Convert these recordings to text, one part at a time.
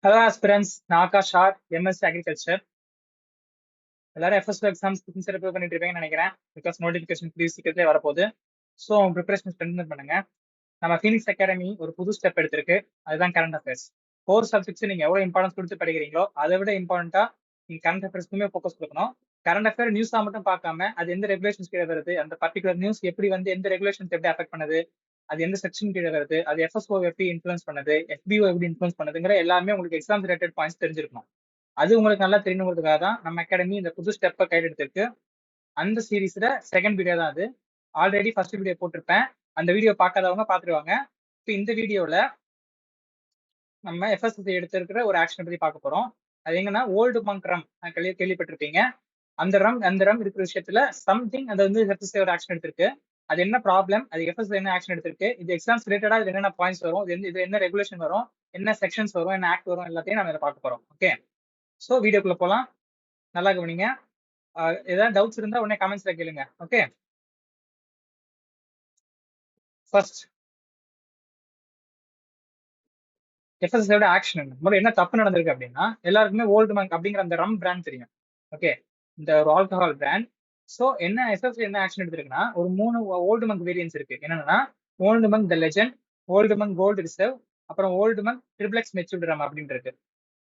Hello aspirants, நான் Akash R MSc agriculture. எல்லாரும் FSO exams sincere prepare பண்ணிட்டு இருப்பீங்கன்னு நினைக்கிறேன். பிகாஸ் நோட்டிஃபிகேஷன் ப்ளீஸ் சீக்கிரத்திலே வரப்போகுது. ஸோ ப்ரிப்பரேஷன் ஸ்ட்ரென்தன் பண்ணுங்க. நம்ம ஃபீனிக்ஸ் அகாடமி ஒரு புது ஸ்டெப் எடுத்திருக்கு. அதுதான் கரண்ட் அஃபேர்ஸ். கோர் சப்ஜெக்ட்ஸ் நீங்க எவ்வளவு இம்பார்ட்டன்ஸ் கொடுத்து படிக்கிறீங்களோ அதை விட இம்பார்ட்டன்ட்டா நீங்க கரண்ட் அஃபேர்ஸ்க்குமே ஃபோக்கஸ் கொடுக்கணும். கரண்ட் அஃபேர் நியூஸா மட்டும் பார்க்காம அது எந்த ரெகுலேஷன்ஸ் கீழே வருது, அந்த பர்டிகுலர் நியூஸ் எப்படி வந்து எந்த ரெகுலேஷன்ஸ் எப்படி அஃபெக்ட் பண்ணுது, அது எந்த செக்ஷன் கீழே வருது, அது எஃப்எஸ்ஓ எப்படி இன்ஃபுளுன்ஸ் பண்ணுது, எஃபிஓ எப்படி இன்ஃபுளுன்ஸ் பண்ணுதுங்கிற எல்லாமே உங்களுக்கு எக்ஸாம் ரிலேட்டட் பாயிண்ட்ஸ் தெரிஞ்சிருக்கணும். அது உங்களுக்கு நல்லா தெரியணுங்கிறதுக்காக தான் நம்ம அகாடமி இந்த புது ஸ்டெப்பை கையில் எடுத்திருக்கு. அந்த சீரீஸ்ல செகண்ட் வீடியோ தான் அது. ஆல்ரெடி ஃபர்ஸ்ட் வீடியோ போட்டிருப்பேன், அந்த வீடியோ பார்க்காதவங்க பார்த்துருவாங்க. இப்போ இந்த வீடியோல நம்ம எஃப்எஸ்எஸ்சி எடுத்திருக்கிற ஒரு ஆக்ஷன் பத்தி பார்க்க போறோம். அது எங்கன்னா ஓல்டு மங்க் ரம் கேள்விப்பட்டிருப்பீங்க. அந்த ரம் இருக்கிற விஷயத்துல சம்திங் அது வந்து எஃப்எஸ்எஸ்சி ஒரு ஆக்ஷன் எடுத்திருக்கு. அது என்ன ப்ராப்ளம், அது எஃப்எஸ்எஸ்சி என்ன ஆக்ஷன் எடுத்திருக்கு, இது எக்ஸாம்ஸ் ரிலேட்டடா இது என்னென்ன பாயிண்ட்ஸ் வரும், இது என்ன ரெகுலேஷன் வரும், என்ன செக்ஷன்ஸ் வரும், என்ன ஆக்ட் வரும், எல்லாத்தையும் நம்ம இதை பார்க்க போறோம். ஓகே, ஸோ வீடியோக்குள்ள போகலாம். நல்லா கவனிங்க. ஏதாவது டவுட்ஸ் இருந்தா உடனே கமெண்ட்ஸ்ல கேளுங்க. ஓகே, ஃபர்ஸ்ட் எஃப்எஸ்எஸ்சியோட ஆக்ஷன் என்ன தப்பு நடந்திருக்கு அப்படின்னா, எல்லாருக்குமே ஓல்டு மங்க் அப்படிங்கிற அந்த ரம் பிராண்ட் தெரியும். ஓகே, இந்த ஒரு ஆல்கஹால் பிராண்ட். ஸோ என்ன எஃப்எஸ்எஸ்சி என்ன ஆக்ஷன் எடுத்திருக்குன்னா, ஒரு 3 ஓல்டு மங்க் வேரியன்ஸ் இருக்கு. என்னன்னா Old Monk the legend, Old Monk gold reserve, அப்புறம் Old Monk triplex matured rum அப்படின்னு இருக்கு.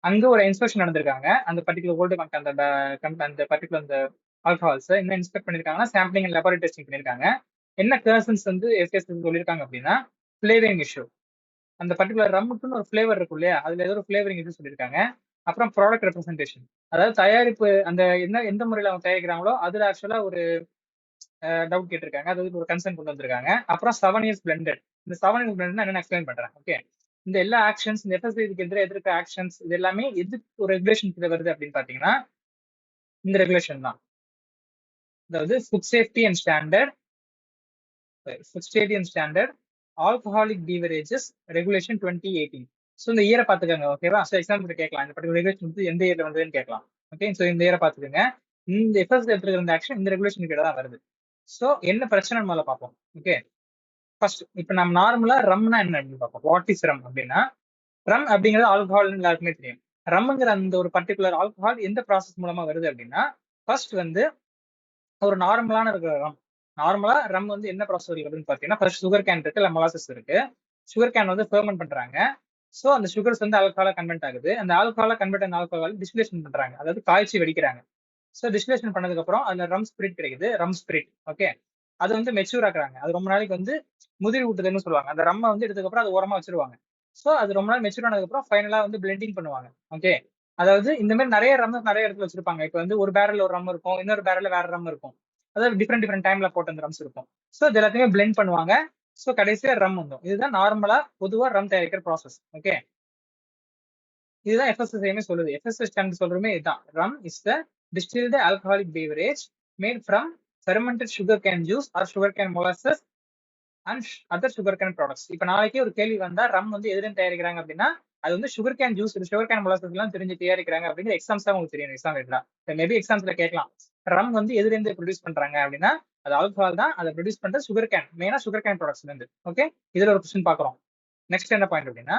அங்க ஒரு இன்ஸ்பெக்ஷன் நடந்திருக்காங்க. அந்த பர்டிகுலர் ஓல்டு மங்க் அந்த பர்டிகுலர் அந்த ஆல்கஹால்ஸ் என்ன இன்ஸ்பெக்ட் பண்ணிருக்காங்கன்னா, சாம்பிளிங் அண்ட் லெபார்டரி டெஸ்டிங் பண்ணிருக்காங்க. என்ன கர்சன்ஸ் வந்து எஃப்எஸ்எஸ்சி சொல்லியிருக்காங்க அப்படின்னா, ஃபிளேவரிங் இஷ்யூ. அந்த பர்டிகுலர் ரம்முக்குன்னு ஒரு ஃபிளேவர் இருக்கும் இல்லையா, அதுல ஏதோ ஒரு ஃபிளேவரிங் இஷ்யூ சொல்லியிருக்காங்க. அப்புறம் ப்ராடக்ட் ரெப்ரஸன்டேஷன், அதாவது தயாரிப்பு அந்த எந்த முறையில் அவங்க தயாரிக்கிறாங்களோ அதுல ஆக்சுவலா ஒரு டவுட் கேட்டிருக்காங்க. அது ஒரு கன்சர்ன் கொண்டு வந்திருக்காங்க. அப்புறம் 7 years blended. இந்த 7 years blended என்ன எக்ஸ்பிளைன் பண்றேன். ஓகே, இந்த எல்லா ஆக்ஷன்ஸ் இந்த எஃப்எஸ்எஸ்சிக்கு எதிர்க்க ஆக்ஷன்ஸ் இது எல்லாமே எதுக்கு ஒரு ரெகுலேஷன் கீழே வருது அப்படின்னு பாத்தீங்கன்னா, இந்த ரெகுலேஷன் தான். அதாவது food safety and standard alcoholic beverages regulation 2018. So இந்த இயரை பார்த்துக்கோங்க. ஓகேவா? ஸோ எக்ஸாம்பிள் கேட்கலாம், இந்த பர்டிகுலர் ரெகுலேஷன் வந்து எந்த இயர்ல வந்ததுன்னு கேட்கலாம். ஓகே, ஸோ இந்த இயரை பார்த்துக்கோங்க. இந்த எஃப்எஸ்எஸ்சி எடுத்துக்கிற இந்த ஆக்ஷன் இந்த ரெகுலேஷன் கீழே தான் வருது. ஸோ என்ன பிரச்சனை மேல பார்ப்போம். ஓகே, ஃபர்ஸ்ட் இப்போ நம்ம நார்மலா ரம்னா என்ன அப்படின்னு பார்ப்போம். வாட் இஸ் ரம் அப்படின்னா, ரம் அப்படிங்கிறது ஆல்கஹால் எல்லாருக்குமே தெரியும். ரம்ங்கிற அந்த ஒரு பர்டிகுலர் ஆல்கஹால் எந்த ப்ராசஸ் மூலமா வருது அப்படின்னா, ஃபர்ஸ்ட் வந்து ஒரு நார்மலான இருக்கிற நார்மலா ரம் வந்து என்ன ப்ராசஸ் இருக்கு அப்படின்னு பாத்தீங்கன்னா, ஃபர்ஸ்ட் சுகர் கேன் இருக்கு, இல்ல மொலாசஸ் இருக்கு. சுகர் கேன் வந்து ஃபெர்மெண்ட் பண்றாங்க. ஸோ அந்த சுகர்ஸ் வந்து ஆல்கஹாலா கன்வெர்ட் ஆகுது. அந்த ஆல்கஹாலா கன்வெர்ட் ஆன ஆல்கஹால் டிஸ்டிலேஷன் பண்றாங்க, அதாவது காய்ச்சி வெடிக்கிறாங்க. ஸோ டிஸ்டிலேஷன் பண்ணதுக்கு அப்புறம் அதுல ரம் ஸ்பிரிட் கிடைக்குது, ரம் ஸ்பிரிட். ஓகே, அது வந்து மெச்சூர் ஆக்குறாங்க. அது ரொம்ப நாளைக்கு வந்து முதிர் ஊட்டுதுன்னு சொல்லுவாங்க. அந்த ரம்மை வந்து எடுத்ததுக்கு அப்புறம் அது ஓரமா வச்சிருவாங்க. ஸோ அது ரொம்ப நாள் மெச்சூர் ஆனதுக்கு அப்புறம் ஃபைனலா வந்து பிளெண்டிங் பண்ணுவாங்க. ஓகே, அதாவது இந்த மாதிரி நிறைய ரம் நிறைய இடத்துல வச்சிருப்பாங்க. இப்போ வந்து ஒரு பேரல் ஒரு ரம் இருக்கும், இன்னொரு பேரல்ல வேற ரம் இருக்கும். அதாவது டிஃப்ரெண்ட் டைம்ல போட்ட அந்த ரம்ஸ் இருக்கும். ஸோ இது எல்லாத்தையுமே பிளெண்ட் பண்ணுவாங்க. ஸோ கடைசியா ரம் வந்துடும். இதுதான் நார்மலா பொதுவா ரம் தயாரிக்கிற ப்ராசஸ். ஓகே, இதுதான் எஃப்எஸ்எஸ்சியுமே சொல்லுது. எஃப்எஸ்எஸ் ஸ்டாண்டர்ட் சொல்றமே இதுதான். Rum is the distilled alcoholic beverage made from fermented sugarcane juice or sugarcane molasses and other sugarcane products. இப்ப நாளைக்கே ஒரு கேள்வி வந்தா ரம் வந்து எதுல தயாரிக்கிறாங்க அப்படின்னா, அது வந்து சுகர்கேன் ஜூஸ், சுகர்கேன் மொலாசஸ் எல்லாம் தெரிஞ்சு தயாரிக்கிறாங்க அப்படிங்கிற எக்ஸாம்ஸ் தான் உங்களுக்கு தெரியும். எக்ஸாம் எழுதலாம், மேபி எக்ஸாம்ஸ்ல கேட்கலாம், ரம் வந்து எதுல இருந்து ப்ரொடியூஸ் பண்றாங்க அப்படின்னா, அது ஆல்கஹால் தான். அதை ப்ரொடியூஸ் பண்ற சுகர்கேன், மெயினா சுகர்கேன் ப்ராடக்ட்ஸ்ல இருந்து. ஓகே, இதுல ஒரு கொஸ்டின் பாக்குறோம். நெக்ஸ்ட் என்ன பாயிண்ட் அப்படின்னா,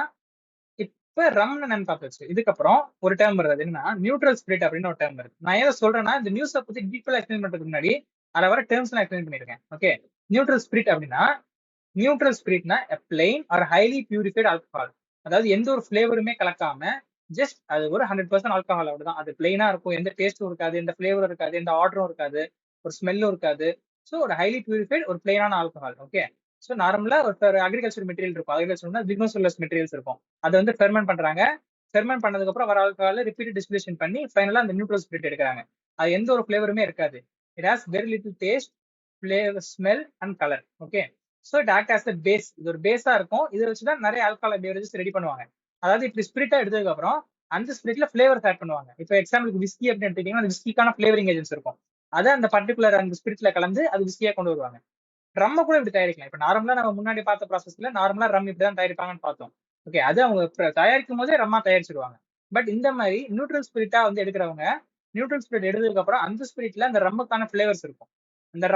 இப்ப ரம் என்னன்னு பார்த்துச்சு. இதுக்கப்புறம் ஒரு டேர்ம் வருது, என்ன நியூட்ரல் ஸ்பிரிட் அப்படின்னு ஒரு டேர்ம் வருது. நான் ஏதோ சொல்றேன்னா, இந்த நியூஸை பத்தி டீட்டெயிலா எக்ஸ்பிளைன் பண்றதுக்கு முன்னாடி அதில் வர டேர்ம்ஸ் நான் எக்ஸ்பிளைன் பண்ணிருக்கேன். ஓகே, நியூட்ரல் ஸ்பிரிட் அப்படின்னா, நியூட்ரல் ஸ்பிரிட்னா plain or highly purified alcohol. அதாவது எந்த ஒரு ஃபிளேவருமே கலக்காம ஜஸ்ட் அது ஒரு 100% ஆல்கஹால் அவ்வளவுதான். அது பிளெயினா இருக்கும், எந்த டேஸ்டும் இருக்காது, எந்த ஃபிளேவரும் இருக்காது, எந்த ஆர்டரும் இருக்காது, ஒரு ஸ்மெல்லும் இருக்காது. ஸோ ஒரு ஹைலி பியூரிஃபைட் ஒரு பிளெயினான ஆல்கஹால். ஓகே, ஸோ நார்மலா ஒரு அக்ரிகல்ச்சர் மெட்டீரியல் இருக்கும், அக்ரிகல்ச்சர் லிக்னோசெல்லுலோஸ் மெட்டீரியல்ஸ் இருக்கும். அதை வந்து ஃபெர்மெண்ட் பண்றாங்க. ஃபெர்மெண்ட் பண்ணதுக்கு அப்புறம் வர ஆல்கஹால் ரிப்பீட் டிஸ்டிலேஷன் பண்ணி ஃபைனலா அந்த நியூட்ரல் ஸ்பிரிட் எடுக்கிறாங்க. அது எந்த ஒரு ஃபிளேவருமே இருக்காது. It has very little taste, flavour, smell and colour. Okay, so it act as the base. இது ஒரு பேஸா இருக்கும். இதை வச்சுதான் நிறைய ஆல்கஹால் பெவரேஜஸ் ரெடி பண்ணுவாங்க. அதாவது இப்படி ஸ்பிரிட்டா எடுத்ததுக்கு அப்புறம் அந்த ஸ்பிரிட்ல ஃபிளேவர்ஸ் ஆட் பண்ணுவாங்க. இப்போ எக்ஸாம்பிளுக்கு விஸ்கி அப்படின்னு எடுத்துக்கிட்டீங்கன்னா, அந்த விஸ்கிக்கான ஃபிளேவரிங் ஏஜென்ட்ஸ் இருக்கும். அதை அந்த பர்டிகுலர் அந்த ஸ்பிரிட்ல கலந்து அது விஸ்கியா கொண்டு வருவாங்க. ரம்ம கூட இப்படி தயாரிக்கலாம். இப்ப நார்மலா நம்ம முன்னாடி பார்த்த ப்ராசஸ்ல நார்மலா ரம் இப்படிதான் தயாரிப்பாங்கன்னு பார்த்தோம். ஓகே, அது அவங்க தயாரிக்கும் போதே ரம்மா தயாரிச்சிருவாங்க. பட் இந்த மாதிரி நியூட்ரல் ஸ்பிரிட்டா வந்து எடுக்கிறவங்க, நியூட்ரல் ஸ்பிரிட் எடுத்ததுக்கு அப்புறம் அந்த ஸ்பிரிட்ல அந்த ரம்முக்கான ஃபிளேவர்ஸ் இருக்கும். அந்த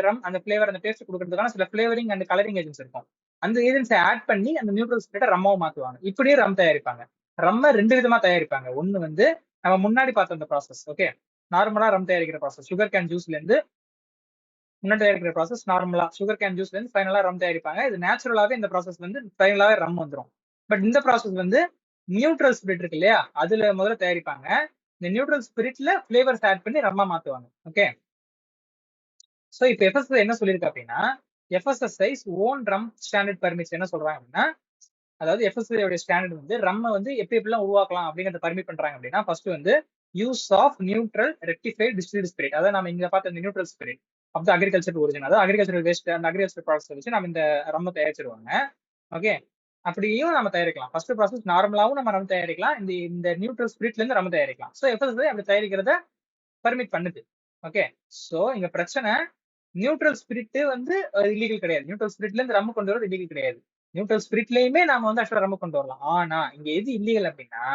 ரம் அந்த ஃபிளேவர் அந்த டேஸ்ட் கொடுக்கறதுக்கான சில ஃபிளேவரிங் அண்ட் கலரிங் ஏஜென்ட்ஸ் இருக்கும். அந்த ஏஜென்ட்ஸை ஆட் பண்ணி அந்த நியூட்ரல் ஸ்பிரிட்டை ரம்மாவும் மாத்துவாங்க. இப்படியே ரம் தயாரிப்பாங்க. ரம்ம 2 விதமா தயாரிப்பாங்க. ஒண்ணு வந்து நம்ம முன்னாடி பார்த்த அந்த ப்ராசஸ். ஓகே, நார்மலா ரம் தயாரிக்கிற ப்ராசஸ். சுகர் கேன் ஜூஸ்ல இருந்து முன்னாடி தயாரிக்கிற ப்ராசஸ் நார்மலா சுகர் கேன் ஜூஸ்ல இருந்து ஃபைனலா ரம் தயாரிப்பாங்க. இது நேச்சுரலாவே இந்த ப்ராசஸ் வந்து ஃபைனலாவே ரம் வந்துரும். பட் இந்த ப்ராசஸ் வந்து நியூட்ரல் ஸ்பிரிட் இருக்கு இல்லையா, அதுல முதல்ல தயாரிப்பாங்க. இந்த நியூட்ரல் ஸ்பிரிட்ல ஃபிளேவர்ஸ் ஆட் பண்ணி ரம்மா மாத்துவாங்க. ஓகே, சோ இப்ப எஃப்எஸ்எஸ்ஐ என்ன சொல்லிருக்கு அப்படின்னா, எஃப்எஸ்எஸ்ஐ ஓன் ரம் ஸ்டாண்டர்ட் பர்மிட்ஸ் என்ன சொல்றாங்க அப்படின்னா, அதாவது எஃப்எஸ்எஸ்ஐ ஸ்டாண்டர்ட் வந்து ரம்ம வந்து எப்படி எப்படிலாம் உருவாக்கலாம் அப்படிங்கறத பர்மிட் பண்றாங்க அப்படின்னா, ஃபர்ஸ்ட் வந்து use of neutral rectified distilled spirit. அதாவது நம்ம இங்க பார்த்த இந்த neutral spirit of the agriculture origin, அதாவது அக்ரிகல்ச்சர் வேஸ்ட் அந்த அக்ரிகல்ச்சர் ப்ராடக்ட்ஸ் வச்சு நம்ம இந்த ரம்ம தயாரிச்சிருவாங்க. ஓகே, அப்படியும் நம்ம தயாரிக்கலாம். ஃபர்ஸ்ட் ப்ராசஸ் நார்மலாவும் நம்ம ரம் தயாரிக்கலாம், இந்த இந்த நியூட்ரல் ஸ்பிரிட்ல இருந்து ரம் தயாரிக்கலாம். சோ எஃப்எஸ்எஸ்ஐ அப்படி தயாரிக்கிறத பர்மிட் பண்ணுது. ஓகே, சோ இங்க பிரச்சனை நியூட்ரல் ஸ்பிரிட் வந்து இல்லீகல் கிடையாது. நியூட்ரல் ஸ்பிரிட்ல இருந்து ரம் கொண்டு வரது இல்லீகல் கிடையாது. நியூட்ரல் ஸ்பிரிட்லயுமே நாம வந்து ஆக்சுவலா ரம் கொண்டு வரலாம். ஆனா இங்க எது இல்லீகல் அப்படின்னா,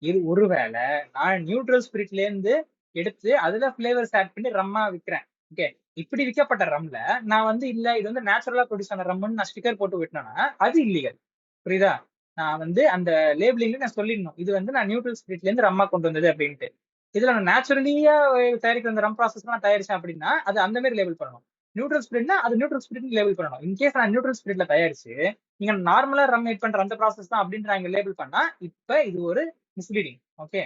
இது ஒருவேளை நான் நியூட்ரல் ஸ்பிரிட்ல இருந்து எடுத்து அதுல ஃபிளேவர்ஸ் ஆட் பண்ணி ரம்மா விற்கிறேன். ஓகே, இப்படி விற்கப்பட்ட ரம்ல நான் வந்து இல்ல இது வந்து நேச்சுரலா ப்ரொடியூஸ் ஆன ரம்னு நான் ஸ்டிக்கர் போட்டு விட்டேன்னா அது இல்லீகல். புரியுதா? நான் வந்து அந்த லேபிளிங்ல நான் சொல்லிடணும் இது வந்து நான் நியூட்ரல் ஸ்பிரிட்ல இருந்து ரம்மா கொண்டு வந்தது அப்படின்ட்டு. இதுல நான் நேச்சுரலியா தயாரிக்கிற அந்த ரம் ப்ராசஸ் நான் தயாரிச்சேன் அப்படின்னா அது அந்த மாதிரி லேபிள் பண்ணணும். நியூட்ரல் ஸ்பிரிட்னா அது நியூட்ரல் ஸ்பிரிட் லேபிள் பண்ணணும். இன்கேஸ் நான் நியூட்ரல் ஸ்பிரிட்ல தயாரிச்சு நீங்க நார்மலா ரம் மேட் பண்ற அந்த ப்ராசஸ் தான் அப்படின்னு நான் லேபிள் பண்ணா இப்ப இது ஒரு மிஸ்லீடிங். ஓகே,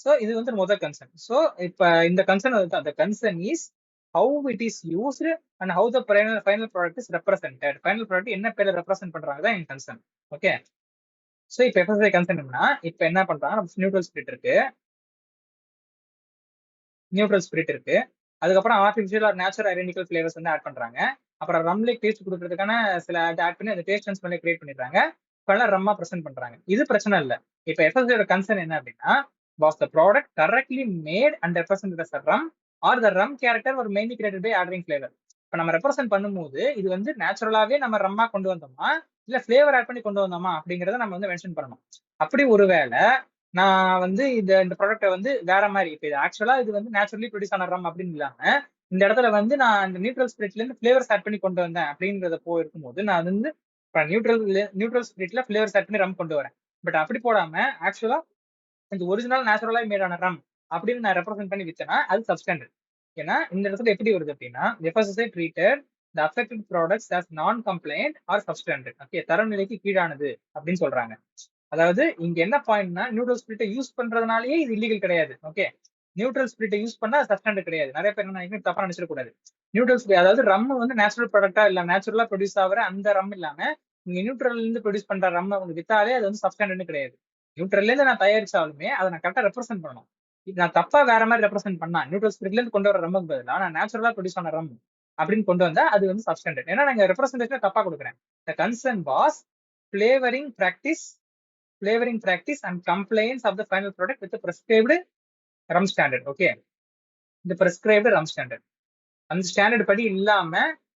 சோ இது வந்து முதல் கன்சர்ன். சோ இப்ப இந்த கன்சர்ன் வந்து அந்த concern is how it is used and how the final product is represented. Final product என்ன பேர்ல ரெப்ரசென்ட் பண்றாங்க தான் என் கன்சர்ன். ஓகே, சோ இப்ப எஃப்எஸ்ஐ கன்சர்ன்னா இப்ப என்ன பண்றாங்க, நியூட்ரல் ஸ்பிரிட் இருக்கு, நியூட்ரல் ஸ்பிரிட் இருக்கு, அதுக்கப்புறம் artificial or natural identical flavours வந்து ஆட் பண்றாங்க. அப்புறம் ரம்ல டேஸ்ட் கொடுக்கறதுக்கான சில ஆட் பண்ணி அந்த டேஸ்ட் அண்ட் ஸ்மெல்லை கிரியேட் பண்ணிடுறாங்க. இப்பெல்லாம் ரம்மா பிரசன்ட் பண்றாங்க. இது பிரச்சனை இல்ல. இப்ப எஃப்எஸ்ஐயோட கன்சர்ன் என்ன அப்படின்னா, was the product correctly made and represent as rum or the rum character ஒரு mainly created by ordering flavour. இப்ப நம்ம ரெப்ரசென்ட் பண்ணும்போது இது வந்து நேச்சுரலாவே நம்ம ரம்மா கொண்டு வந்தோமா இல்ல ஃபிளேவர் ஆட் பண்ணி கொண்டு வந்தோமா அப்படிங்கறத நம்ம வந்து மென்ஷன் பண்ணணும். அப்படி ஒருவேளை நான் வந்து இந்த ப்ராடக்ட்டை வந்து வேற மாதிரி இப்ப இது ஆக்சுவலா இது வந்து நேச்சுரலி ப்ரொடியூஸ் ஆன ரம் அப்படின்னு இல்லாம இந்த இடத்துல வந்து நான் இந்த நியூட்ரல் ஸ்பிரிட்ல இருந்து ஃபிளேவர்ஸ் ஆட் பண்ணி கொண்டு வந்தேன் அப்படின்றத இருக்கும்போது நான் வந்து நியூட்ரல் ஸ்பிரிட்ல ஃபிளேவர்ஸ் ஆட் பண்ணி ரம் கொண்டு வரேன். பட் அப்படி போடாம ஆக்சுவலா இந்த ஒரிஜினல் நேச்சுரலா மேடான ரம் அப்படின்னு நான் ரெப்ரசென்ட் பண்ணி வித்தேன்னா அது சப்ஸ்டாண்டர்ட். ஏன்னா இந்த இடத்துல எப்படி வருது அப்படின்னா எஃப்எஸ்எஸ்ஐ ட்ரீட்டட் த அஃபெக்டட் ப்ராடக்ட்ஸ் ஆஸ் நான் கம்ப்ளைண்ட் ஆர் சப்ஸ்டாண்டர்ட். ஓகே, தரநிலைக்கு கீழானது அப்படின்னு சொல்றாங்க. அதாவது இங்க என்ன பாயிண்ட்னா நியூட்ரல் ஸ்பிரிட்டை யூஸ் பண்றதுனாலயே இது இல்லீகல் கிடையாது. ஓகே, நியூட்ரல் ஸ்பிரிட்டை யூஸ் பண்ணா சப்ஸ்டாண்டர்ட் கிடையாது. நிறைய பேர் என்ன தப்பா நினைச்சிடக்கூடாது. நியூட்ரல் ஸ்பிரிட் அதாவது ரம் வந்து நேச்சுரல் ப்ராடக்டா இல்ல நேச்சுரலா ப்ரொடியூஸ் ஆகிற அந்த ரம் இல்லாம நீங்க நியூட்ரல் இருந்து ப்ரொடியூஸ் பண்ற ரம் வந்து வித்தாலே அது வந்து சப்ஸ்டாண்டர்ட் கிடையாது. நியூட்ரல்ல இருந்து நான் தயாரிச்சாலுமே அதை நான் கரெக்டா ரெப்ரசென்ட் பண்ணணும். நான் தப்பா வேற மாதிரி ரெப்ரசென்ட் பண்ணா நியூட்ரல் ஸ்பிரிட்ல இருந்து கொண்டு வர ரம்முக்கு பதிலா நான் நேச்சுரலா ப்ரொடியூஸ் பண்ண ரம் அப்படின்னு கொண்டு வந்தா அது வந்து சப்ஸ்டாண்டர்ட். ஏன்னா நாங்க ரெப்ரசென்டேஷன் தப்பா கொடுக்குறேன். The concern was flavouring practice and compliance of the final product with the prescribed rum standard. Okay, the prescribed rum standard அந்த ஸ்டாண்டர்ட் படி இல்லாம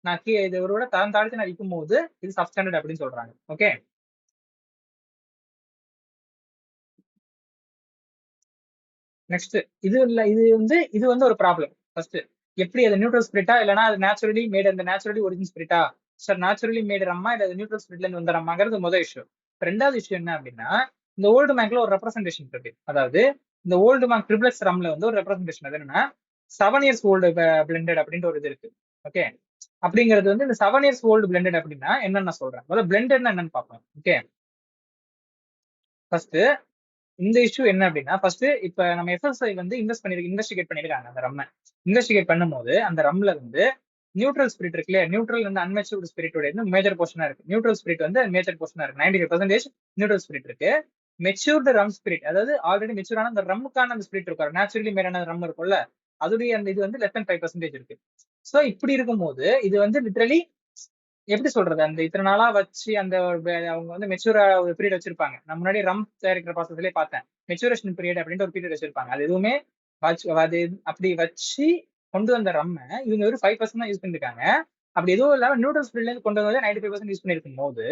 நான் இது ஒரு தரம் தாழ்த்தி நான் விற்கும் போது இது சப்ஸ்டாண்டர்ட் அப்படின்னு சொல்றாங்க. ஓகே, நெக்ஸ்ட் இது இல்ல இது வந்து ஒரு ப்ராப்ளம். ஃபர்ஸ்ட் எப்படி அது நியூட்ரல் ஸ்பிரிட்டா இல்லனா அது நேச்சுரலி மேட் அந்த நேச்சுரலி ஒரிஜின் ஸ்பிரிட்டா சார் நேச்சுரலி மேட் ரம்மா இல்ல அது நியூட்ரல் ஸ்பிரிட்ல இருந்து வந்த ரம்மாங்கிறது முதல் இஷ்யூ. ரெண்டாவது இஷ்யூ என்ன அப்படின்னா இந்த ஓல்டு மேக்ல ஒரு ரெப்ரசன்டேஷன் இருக்கு. அதாவது இந்த ஓல்டு மேக் ட்ரிபிளக்ஸ் ரம்ல வந்து ஒரு ரெப்ரசன்டேஷன் அது என்னன்னா 7 இயர்ஸ் ஓல்டு பிளெண்டட் அப்படின்ற ஒரு இது இருக்கு. ஓகே, அப்படிங்கிறது வந்து இந்த 7 இயர்ஸ் ஓல்டு பிளெண்டட் அப்படின்னா என்னன்னு நான் சொல்றேன். முதல்ல பிளெண்டட்னா என்னன்னு பார்ப்போம். ஓகே, ஃபர்ஸ்ட் இந்த இஷ்யூ என்ன அப்படின்னா ஃபர்ஸ்ட் இப்ப நம்ம எஃப்எஸ்ஐ வந்து இன்வெஸ்டிகேட் பண்ணிருக்காங்க. அந்த ரம்மை இன்வெஸ்டிகேட் பண்ணும்போது அந்த ரம்ல வந்து நியூட்ரல் ஸ்பிரிட் இருக்குல்ல, நியூட்ரல் வந்து அன்மெச்சூர்டு ஸ்பிரிட்டோட மேஜர் போர்ஷனா இருக்கு. நியூட்ரல் ஸ்பிரிட் வந்து மேஜர் போர்ஷனா இருக்கு. 95% நியூட்ரல் ஸ்பிரிட் இருக்கு. மெச்சூர்டு ரம் ஸ்பிரிட் அதாவது ஆல்ரெடி மெச்சூரான அந்த ரம்முக்கான அந்த ஸ்பிரிட் இருக்கும், நேச்சுரலி மேடான ரம் இருக்கும்ல, அதுடைய அந்த இது வந்து லெஸ் than 5% இருக்கு. சோ இப்படி இருக்கும்போது இது வந்து லிட்டரலி எப்படி சொல்றது அந்த இத்தனை நாளா வச்சு அந்த அவங்க வந்து மெச்சூரா ஒரு பீரியட் வச்சிருப்பாங்க. நான் முன்னாடி ரம் தயாரிக்கிற ப்ராசஸ்லயே பார்த்தேன், மெச்சூரேஷன் பீரியட் அப்படின்ற ஒரு பீரியட் வச்சிருப்பாங்க. அது எதுவுமே அது அப்படி வச்சு கொண்டு வந்த ரம்ம இவங்க ஒரு 5% தான் யூஸ் பண்ணிருக்காங்க. அப்படி எதுவும் இல்லாம நியூட்ரல் ஸ்பிரிட்ல இருந்து கொண்டு வந்து 95% யூஸ் பண்ணிருக்கும் போது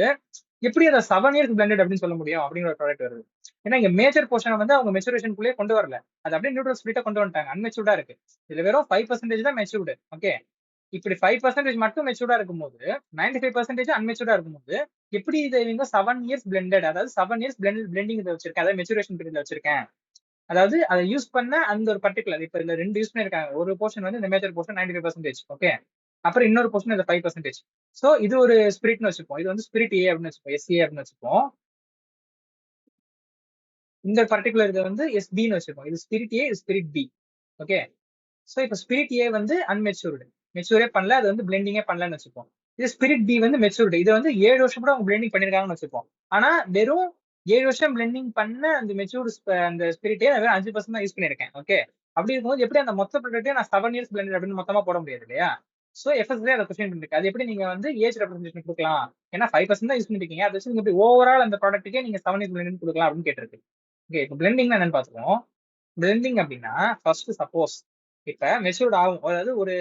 எப்படி அதை 7 இயர்ஸ் பிளண்டட் அப்படின்னு சொல்ல முடியும் அப்படிங்கிற ஒரு ப்ராடக்ட் வருது. ஏன்னா இங்க மேஜர் போர்ஷனை வந்து அவங்க மெச்சூரேஷனுக்குள்ளே கொண்டு வரல, அது அப்படியே நியூட்ரல் ஸ்பிரிட்டா கொண்டு வந்துட்டாங்க. அன்மெச்சூர்டா இருக்கு. இதுல வெறும் 5% தான் மெச்சூர்டு. ஓகே, இப்படி 5% மட்டும் மெச்சூர்டா இருக்கும்போது 95% அன்மெச்சூர்டா இருக்கும்போது எப்படி இதை இவங்க 7 இயர்ஸ் பிளெண்டட், அதாவது 7 இயர்ஸ் பிளெண்டிங் இதை வச்சிருக்கேன், அதாவது மெச்சூரேஷன் பீரியட்ல வச்சிருக்கேன். அதாவது அதை யூஸ் பண்ண அந்த ஒரு பர்டிகுலர், இப்ப இந்த 2 யூஸ் பண்ணிருக்காங்க. ஒரு போர்ஷன் வந்து இந்த மேஜர் போர்ஷன் 95%, ஓகே, அப்புறம் இன்னொரு போர்ஷன் இந்த 5%. சோ இது ஒரு ஸ்பிரிட்னு வச்சுப்போம். இது வந்து ஸ்பிரிட் ஏ அப்படின்னு வச்சுப்போம், எஸ்ஏ அப்படின்னு வச்சுப்போம். இந்த பர்டிகுலர் இதை வந்து எஸ்பின்னு வச்சுப்போம். இது ஸ்பிரிட் ஏ, இது ஸ்பிரிட் பி, ஓகே. சோ இப்ப ஸ்பிரிட் ஏ வந்து அன்மெச்சூர்டு, மெச்சூரே பண்ணல, அது வந்து பிளெண்டிங்கே பண்ணலன்னு வச்சுப்போம். இது ஸ்பிரிட் பி வந்து மெச்சூர்டு, இது வந்து 7 வருஷம் கூட அவங்க பிளெண்டிங் பண்ணிருக்காங்கன்னு வச்சுப்போம். ஆனா வெறும் 7 வருஷம் பிளெண்டிங் பண்ண அந்த மெச்சூர்டு அந்த ஸ்பிரிட்டே நான் வெறும் 5% தான் யூஸ் பண்ணிருக்கேன், ஓகே. அப்படி இருக்கும்போது எப்படி அந்த மொத்த ப்ராடக்ட்டே நான் 7 இயர்ஸ் பிளெண்டட் அப்படின்னு மொத்தமா போட முடியாது இல்லையா? சோ எஃப்எஸ்லே அதை கொஸ்டின் பண்ணிருக்கு, அது எப்படி நீங்க வந்து ஏஜ் ரெப்ரஸன்டேஷன் கொடுக்கலாம், ஏன்னா 5% தான் யூஸ் பண்ணிருக்கீங்க, அதை வச்சு நீங்க எப்படி ஓவரால் அந்த ப்ராடக்ட்டுக்கே நீங்க 7 இயர்ஸ் பிளெண்டட் கொடுக்கலாம் அப்படின்னு கேட்டிருக்கு. ஓகே, இப்போ பிளெண்டிங் என்னன்னு பாத்துருவோம். பிளெண்டிங் அப்படின்னா ஃபர்ஸ்ட் சப்போஸ் இப்ப மெச்சூர்ட் ஆகும், அதாவது ஒரு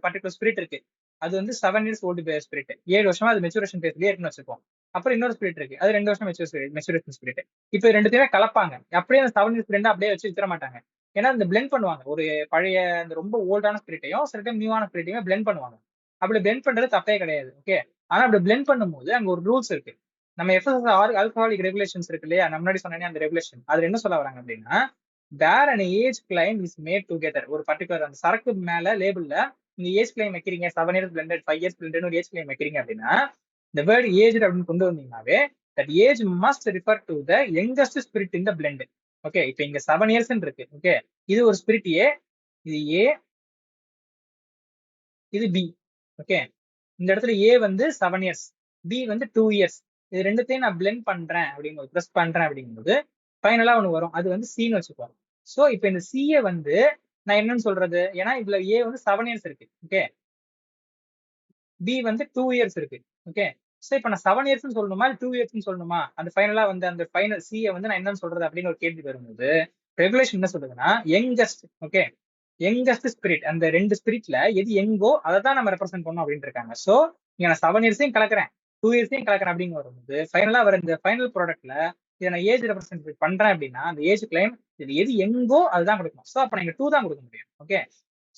பர்டிகுலர் ஸ்பிரிட் இருக்கு, அது வந்து 7 இயர்ஸ் ஓல்டு ஸ்பிரிட், 7 வருஷமா அது மெச்சூரேஷன் பேஸ்லயே இருக்குன்னு வச்சுப்போம். அப்புறம் இன்னொரு ஸ்பிரிட் இருக்கு, அது 2 வருஷம் மெச்சூரேஷன் ஸ்பிரிட். இப்ப ரெண்டுத்தையுமே கலப்பாங்க, அப்படியே அந்த 7 இயர்ஸ் பிளெண்ட் அப்படியே வச்சு வித்துற மாட்டாங்க. ஏன்னா இந்த பிளெண்ட் பண்ணுவாங்க, ஒரு பழைய அந்த ரொம்ப ஓல்டான ஸ்பிரிட்டையும் சில டைம் நியூவான ஸ்பிரிட்டையும் பிளெண்ட் பண்ணுவாங்க. அப்படி பிளெண்ட் பண்றது தப்பே கிடையாது, ஓகே. ஆனா அப்படி பிளெண்ட் பண்ணும்போது அங்க ஒரு ரூல்ஸ் இருக்கு. நம்ம எஃப்எஸ்எஸ்ஆர் ஆல்கஹாலிக் ரெகுலேஷன்ஸ் இருக்கு இல்லையா, நம்ம முன்னாடி சொன்னேனே அந்த ரெகுலேஷன், அதுல என்ன சொல்ல வராங்க அப்படின்னா, where and age claim is made together, ஒரு பர்டிகுலர் அந்த சரக்கு மேல லேபிள்ல நீங்க ஏஜ் கிளைம் வைக்கிறீங்க, 7 இயர்ஸ் பிளெண்டட் 5 இயர்ஸ் பிளெண்டட் ஒரு ஏஜ் கிளைம் வைக்கிறீங்க அப்படின்னா, இந்த வேர்ட் ஏஜ் அப்படின்னு கொண்டு வந்தீங்கன்னாவே that age must refer to the youngest spirit in the blend. Okay, இப்போ இங்க 7 இயர்ஸ் இருக்கு, ஓகே. இது ஒரு ஸ்பிரிட் ஏ, இது ஏ, இது பி, ஓகே. இந்த இடத்துல ஏ வந்து 7 இயர்ஸ், பி வந்து 2 இயர்ஸ். இது ரெண்டுத்தையும் நான் பிளெண்ட் பண்றேன் அப்படிங்கும்போது, ப்ரெஸ் பண்றேன் அப்படிங்கும்போது ஃபைனலா ஒண்ணு வரும், அது வந்து சின்னு வச்சுப்போம். சோ இப்போ இந்த சிஏ வந்து நான் என்னன்னு சொல்றது, ஏன்னா இதுல ஏ வந்து 7 இயர்ஸ் இருக்கு, ஓகே, பி வந்து 2 இயர்ஸ் இருக்கு, ஓகே. சோ இப்போ நான் 7 இயர்ஸ் சொல்லணுமா இல்ல 2 இயர்ஸ் சொல்லணுமா, அந்த ஃபைனலா வந்து அந்த ஃபைனல் சிஏ வந்து நான் என்னன்னு சொல்றது அப்படின்னு ஒரு கேள்வி வரும்போது ரெகுலேஷன் என்ன சொல்லுதுன்னா யங்கஸ்ட், ஓகே, யங்கஸ்ட் ஸ்பிரிட், அந்த 2 ஸ்பிரிட்ல எது எங்கோ அதை தான் நம்ம ரெப்ரசென்ட் பண்ணோம் அப்படின்னு இருக்காங்க. சோ இங்க நான் 7 இயர்ஸையும் கலக்குறேன், 2 இயர்ஸையும் கலக்குறேன் அப்படின்னு வரும்போது ஃபைனலா வர இந்த ஃபைனல் ப்ராடக்ட்ல இதை நான் ஏஜ் ரெப்ரசென்ட் பண்றேன் அப்படின்னா அந்த ஏஜ் கிளைம் இது எது எங்கோ அதுதான் கொடுக்கணும். சோ அப்ப நான் இங்க 2 தான் கொடுக்க முடியும், ஓகே.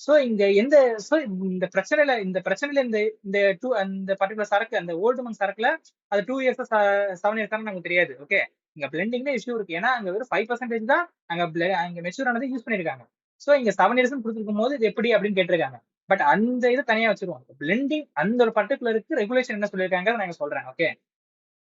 சோ இங்க எந்த, சோ இந்த பிரச்சனையில இந்த இந்த டூ அந்த பர்டிகுலர் சரக்கு, அந்த ஓல்டு மன் சரக்குல அது 2 இயர்ஸ் 7 இயர்ஸ் நமக்கு தெரியாது, ஓகே. இங்க பிளெண்டிங்ல இஷ்யூ இருக்கு, ஏன்னா அங்க வெறும் 5% தான் அங்க மெச்சூர் ஆனதை யூஸ் பண்ணிருக்காங்க. சோ இங்க 7 இயர்ஸ் கொடுத்துருக்கும் போது இது எப்படி அப்படின்னு கேட்டிருக்காங்க. பட் அந்த இது தனியா வச்சிருவோம், பிளெண்டிங் அந்த ஒரு பர்டிகுலருக்கு ரெகுலேஷன் என்ன சொல்லியிருக்காங்க நான் சொல்றேன், ஓகே.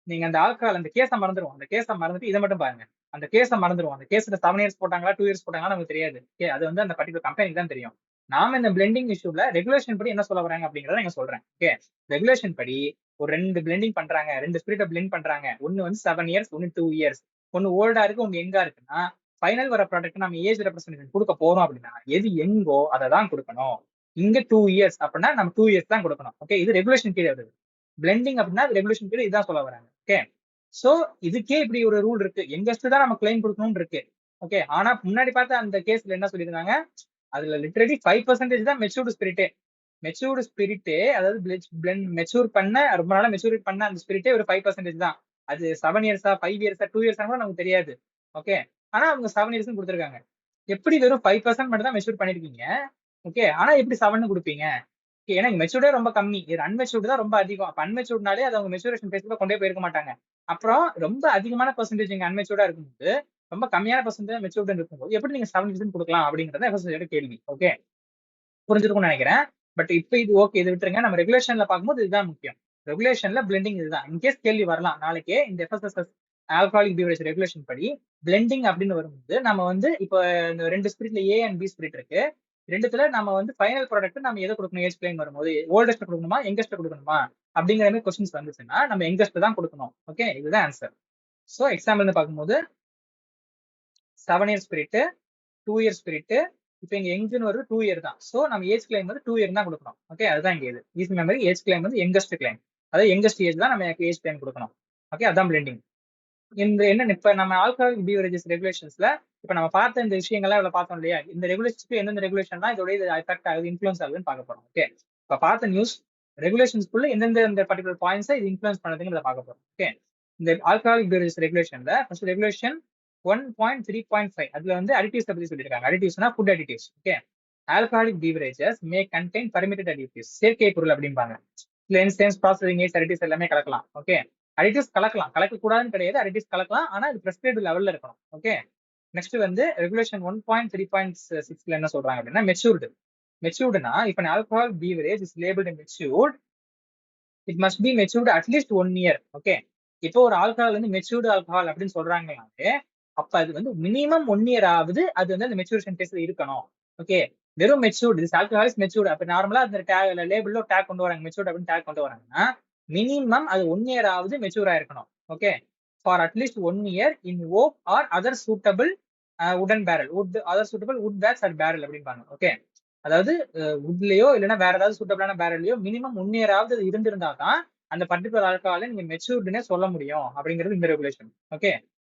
நீங்க அந்த ஆல்கஹால் அந்த கேஸை மறந்துடும், அந்த கேஸை மறந்துட்டு இதை மட்டும் பாருங்க. அந்த கேஸை மறந்துடும், அந்த கேஸ்ல 7 இயர்ஸ் போட்டாங்களா 2 இயர்ஸ் போட்டாங்களா நமக்கு தெரியாது, ஓகே. அது வந்து அந்த பர்டிகுலர் கம்பெனிக்கு தான் தெரியும். நாம இந்த பிளெண்டிங் இஷ்யூல ரெகுலேஷன் படி என்ன சொல்ல வராங்க அப்படிங்கறத நீங்க சொல்றேன், ஓகே. ரெகுலேஷன் படி ஒரு 2 பிளெண்டிங் பண்றாங்க, 2 ஸ்பிரிட்டை பிளெண்ட் பண்றாங்க, ஒன்னு வந்து 7 இயர்ஸ், ஒன்னு 2 இயர்ஸ், ஒன்னு ஓல்டா இருக்கு, ஒன்னு எங்கா இருக்குன்னா ஃபைனல் வர ப்ராடக்ட் நம்ம ஏஜ் ரெப்ரசன்டேஷன் கொடுக்க போறோம் அப்படின்னா எது எங்கோ அதை தான் கொடுக்கணும். இங்க 2 இயர்ஸ் அப்படின்னா நம்ம 2 இயர்ஸ் தான் கொடுக்கணும், ஓகே. இது ரெகுலேஷன் கீழே வருது. பிளெண்டிங் அப்படின்னா ரெகுலேஷன் கீழே இதான் சொல்ல வராங்க, ஓகே. சோ இதுக்கே இப்படி ஒரு ரூல் இருக்கு, எங்கஸ்ட் தான் நம்ம கிளைம் கொடுக்கணும்னு இருக்கு, ஓகே. ஆனா முன்னாடி பார்த்த அந்த கேஸ்ல என்ன சொல்லியிருந்தாங்க, அதுல லிட்டரலி 5% தான் மெச்சூர்டு ஸ்பிரிட்டே. மெச்சூர்டு ஸ்பிரிட்டே, அதாவது மெச்சூர் பண்ண ரொம்ப நாளா மெச்சூர் பண்ண அந்த ஸ்பிரிட்டே ஒரு 5% தான். அது 7 இயர்ஸா 5 இயர்ஸா 2 இயர்ஸா கூட நமக்கு தெரியாது, ஓகே. ஆனா அவங்க 7 இயர்ஸ் கொடுத்துருக்காங்க. எப்படி வெறும் 5% மட்டும் தான் மெச்சூர் பண்ணிருக்கீங்க, ஓகே, ஆனா எப்படி 7 கொடுப்பீங்க? ஏன்னா மெச்சூர்டே ரொம்ப கம்மி, இது அன்மெச்சூர்டு தான் ரொம்ப அதிகம். அப்ப அன்மெச்சூர்னாலே அது அவங்க மெச்சூரேஷன் பேஸ்ல கொண்டே போயிருக்க மாட்டாங்க. அப்புறம் ரொம்ப அதிகமான பெர்சன்டேஜ் இங்க அன்மெச்சூர்டா இருக்கும்போது ரொம்ப கம்மியான பெர்சன்டேஜ் மெச்சூர்டு இருக்கும்போது எப்படி நீங்க 7% கொடுக்கலாம் அப்படிங்கறத எஃப்எஸ்எஸ்ஐயோட கேள்வி, ஓகே. புரிஞ்சிருக்கும்னு நினைக்கிறேன். பட் இப்போ இது ஓகே, இது விட்டுருங்க. நம்ம ரெகுலேஷன்ல பார்க்கும்போது இதுதான் முக்கியம். ரெகுலேஷன்ல பிளெண்டிங் இதுதான். இன்கேஸ் கேள்வி வரலாம் நாளைக்கே, இந்த எஃப்எஸ்எஸ்எஸ் ஆல்கஹாலிக் பீவரேஜ் ரெகுலேஷன் படி பிளெண்டிங் அப்படின்னு வரும்போது நம்ம வந்து இப்போ இந்த 2 ஸ்பிரிட்ல ஏ அண்ட் பி ஸ்பிரிட் இருக்கு, ரெண்டுத்துல நம்ம வந்து ஃபைனல் ப்ராடக்ட் நம்ம எதை கொடுக்கணும், ஏஜ் கிளைம் வரும்போது ஓல்டஸ்ட் கொடுக்கணுமா யங்கஸ்ட் கொடுக்கணுமா அப்படிங்கிற மாதிரி கொஸ்டின்ஸ் வந்துச்சுன்னா நம்ம யங்கஸ்ட் தான் கொடுக்கணும், ஓகே. இதுதான் ஆன்சர். ஸோ எக்ஸாம்பிள் பார்க்கும்போது 7 இயர்ஸ் ஸ்பிரிட், 2 இயர்ஸ் ஸ்பிரிட், இப்போ இங்க எங்னு வருது 2 இயர் தான். சோ நம்ம ஏஜ் கிளைம் வந்து 2 இயர் தான் கொடுக்கணும், ஓகே. அதுதான் இங்க இது ஈஸி மெமரி. ஏஜ் கிளைம் வந்து யங்கஸ்ட் கிளைம், அதாவது யங்கஸ்ட் ஏஜ் தான் நம்ம ஏஜ் கிளைம் கொடுக்கணும், ஓகே. அதான் பிளெண்டிங். இந்த என்ன இப்ப நம்ம ஆல்கஹாலிக் பீவரேஜஸ் ரெகுலேஷன்ஸ்ல இப்ப நம்ம பார்த்த இந்த விஷயங்கள்லாம் இவ்வளவு பார்த்தோம் இல்லையா, இந்த ரெகுலேஷனுக்கு எந்தெந்த ரெகுலேஷன் தான் இதோட எஃபெக்ட் ஆகுது, இன்ஃபுளுன்ஸ் ஆகுதுன்னு பார்க்க போறோம், ஓகே. இப்ப பார்த்த நியூஸ் ரெகுலேஷன்ஸ்குள்ள எந்தெந்த இந்த பர்டிகுலர் பாயிண்ட்ஸ் இது இன்ஃபுளுன்ஸ் பண்ணுதுங்கிறத பார்க்க போறோம், ஓகே. இந்த ஆல்கஹாலிக் பீவரேஜஸ் ரெகுலேஷன்ல ஃபர்ஸ்ட் ரெகுலேஷன் 1.3.5 அதுல வந்து அடிட்டிவ்ஸ் பத்தி சொல்லியிருக்காங்க. அடிட்டிவ்ஸ்னா food additives, okay. Alcoholic beverages may contain permitted additives, சேர்க்கை பொருள் அப்படிம்பாங்க. என்சைம்ஸ், ப்ராசஸிங் ஏஜ், அடிட்டிவ்ஸ் எல்லாமே கலக்கலாம். ஓகே, அடிட்டிவ்ஸ் கலக்கலாம், கலக்கக்கூடாதுன்னு கிடையாது, அடிட்டிவ்ஸ் கலக்கலாம், ஆனா அது பிரெஸ்கிரைப்ட் லெவல்ல இருக்கணும். ஓகே, நெக்ஸ்ட் வந்து ரெகுலேஷன் 1.3.6ல என்ன சொல்றாங்க அப்படின்னா மெச்சூர்டுனா இப்ப alcohol beverage is labelled matured, it must be matured at least 1 year. Okay, இப்போ ஒரு ஆல்கஹால் வந்து மெச்சூர்டு ஆல்கஹால் அப்படின்னு சொல்றாங்கனாலே அப்ப அது வந்து மினிமம் 1 year ஆகுது, அது வந்து அந்த மெச்சூரேஷன் டெஸ்ட்ல இருக்கணும். ஓகே, வெறும் matured, this alcohol is matured, அப்ப நார்மலா அந்த லேபிள்ல டேக் கொண்டு வராங்க, மெச்சூர்டு அப்படின்னு டேக் கொண்டு வராங்கன்னா மினிமம் அது 1 year ஆகுது மெச்சூர் ஆயிருக்கணும். Okay, for at least 1 year in oak or other suitable wooden barrel, other suitable wood packs or barrel அப்படிம்பாங்க. ஓகே, அதாவது வுட்லயோ இல்லைன்னா வேற ஏதாவது சூட்டபிளான பேரல்லையோ மினிமம் 1 year ஆகுது இருந்திருந்தா தான் அந்த பர்டிகுலர் ஆல்கஹாலை நீங்க மெச்சூர்டுனே சொல்ல முடியும் அப்படிங்கிறது இந்த ரெகுலேஷன். ஓகே,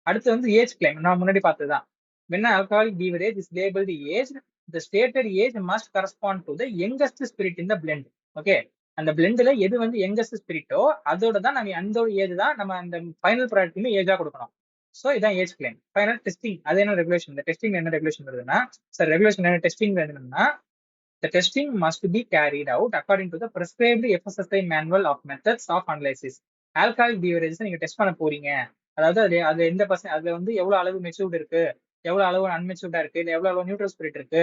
அடுத்து வந்து ஏஜ் கிளைம், நான் முன்னாடி பார்த்ததுதான். when alcoholic beverage is labeled age, the stated age must correspond to the youngest spirit in the blend. Okay, அந்த பிளெண்ட்ல எது வந்து யங்கஸ்ட் ஸ்பிரிட்டோ அதோட தான் நம்ம அந்த ஏஜ் தான் நம்ம அந்த ஃபைனல் ப்ராடக்ட்டுமே ஏஜா கொடுக்கணும். ஸோ இதான் ஏஜ் கிளைம். ஃபைனல் டெஸ்டிங், அது என்ன ரெகுலேஷன், இந்த டெஸ்டிங் என்ன ரெகுலேஷன் வருதுன்னா, சார் ரெகுலேஷன் என்ன டெஸ்டிங் வேணும்னா, the testing must be carried out according to the prescribed FSSAI manual of methods of analysis. Alcoholic beverages நீங்க டெஸ்ட் பண்ண போறீங்க, அதாவது அது எந்த அதுல வந்து எவ்வளவு அளவு மெச்சூர்ட் இருக்கு, எவ்வளவு அளவு அன்மெச்சூர்டா இருக்கு, இல்ல எவ்வளவு அளவு நியூட்ரல் ஸ்பிரிட் இருக்கு,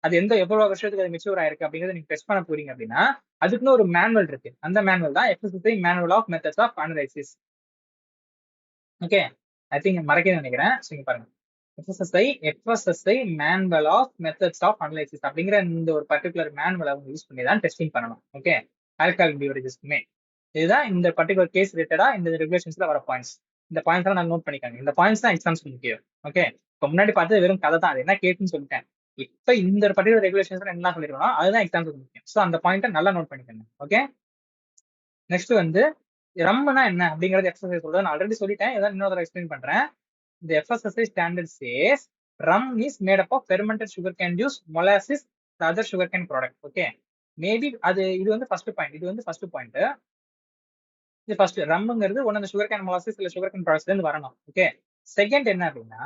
அது எவ்வளவு வருஷத்துக்கு அது மெச்சூர் ஆயிருக்கு அப்படிங்கறத நீங்க டெஸ்ட் பண்ண போறீங்க அப்படின்னா அதுக்குன்னு ஒரு மேனுவல் இருக்கு. அந்த மேனுவல் தான் FSSAI manual of methods of analysis. Okay, I think மறக்கணும்னு நினைக்கிறேன். நீங்க பாருங்க, FSSAI manual of methods of analysis அப்படிங்கிற இந்த ஒரு பர்டிகுலர் மேனுவல் அவங்க யூஸ் பண்ணி தான் டெஸ்டிங் பண்ணணும். ஓகே, ஆல்கஹாலிக் பீவரேஜஸ்க்குமே இதுதான் இந்த பர்டிகுலர் கேஸ் ரிலேட்டடா இந்த ரெகுலேஷன்ஸ்ல வர பாயிண்ட்ஸ். இந்த பாயிண்ட்ஸ் எல்லாம் நான் நோட் பண்ணிக்காங்க, இந்த பாயிண்ட்ஸ் தான் எக்ஸாம்ஸ் முக்கியம். ஓகே, இப்போ முன்னாடி பார்த்தது வெறும் கதை தான், அது என்ன கேட்டுன்னு சொல்லிட்டேன். இப்ப இந்த பர்டிகுலர் ரெகுலேஷன்ஸ் என்ன சொல்லிருக்கோம் அதுதான் எக்ஸாம்ஸ் முக்கியம். ஸோ அந்த பாயிண்ட்டை நல்லா நோட் பண்ணிக்கோங்க. ஓகே, நெக்ஸ்ட் வந்து ரம்னா என்ன அப்படிங்கறது எக்ஸசைஸ் சொல்றது நான் ஆல்ரெடி சொல்லிட்டேன், இதான் இன்னொரு எக்ஸ்பிளைன் பண்றேன். The FSSAI standard says rum is made up of fermented sugarcane juice, molasses, the other sugarcane product. Okay, maybe அது இது வந்து ஃபர்ஸ்ட் பாயிண்ட், இது வந்து ஃபர்ஸ்ட் பாயிண்ட். இது ஃபர்ஸ்ட் ரம்ங்கிறது ஒன் அந்த sugarcane molasses இல்ல sugarcane productsல இருந்து வரணும். ஓகே, செகண்ட் என்ன அப்படின்னா